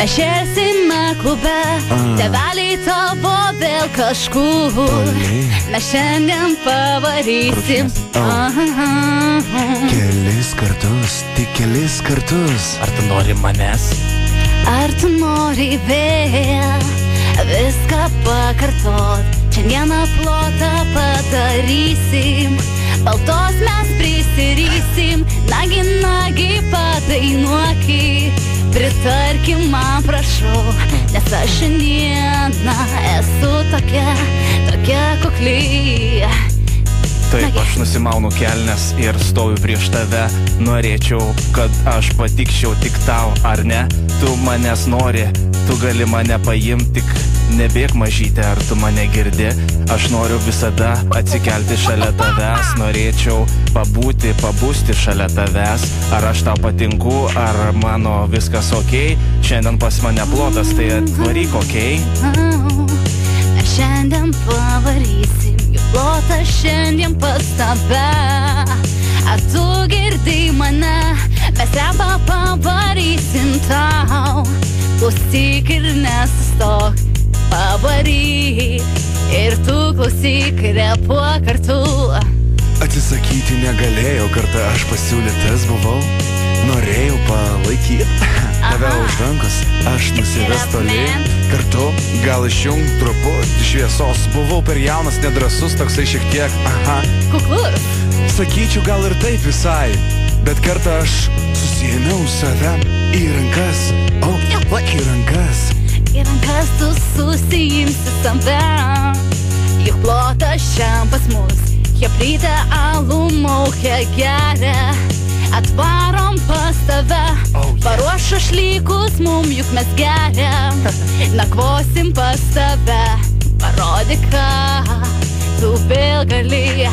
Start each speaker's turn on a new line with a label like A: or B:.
A: Mes šėsime klube, tėveliai tavo vėl kažkur. Mes šiandien pavarysim.
B: Kelis kartus, tik kelis kartus.
C: Ar tu nori manęs?
A: Ar tu nori vėl viską pakartot? Šiandieną plotą padarysim, baltos mes prisirysim. Nagi, nagi, padainuoki, pritarkim man prašau, nes aš šiandieną esu tokia kukli.
C: Taip, aš nusimaunu kelnes ir stoviu prieš tave. Norėčiau, kad aš patikčiau tik tau, ar ne? Tu manęs nori, tu gali mane paimti, tik nebėk mažytė, ar tu mane girdi? Aš noriu visada atsikelti šalia tavęs. Norėčiau pabusti šalia tavęs. Ar aš tau patinku, ar mano viskas okei? Šiandien pas mane plotas, tai atvaryk okei?
A: Šiandien pavarysim, jų plotą šiandien pas tave. Ar tu girdai mane, mes repą pavarysim tau. Klausyk ir nesustok, pavaryk. Ir tu klausyk, repuok kartu.
B: Atsisakyti negalėjau, kartą aš pasiūlytas buvau. Norėjau palaikyti tave už rankos, aš nusives tolyn. Kartu gal išjungt truputį šviesos. Buvau per jaunas, nedrasus, toksai šiek tiek
A: kuklus.
B: Sakyčiau gal ir taip visai, bet kartą aš susiėmiau save į rankas. Į rankas.
A: Į rankas tu susiimsi save. Juk plotas šiam pas mus, chebrytė alų maukia geria. Atvarom pas tave, paruoš šašlykus mum, juk mes geriam. Nakvosim pas tave, parodyk, ką tu vėl gali.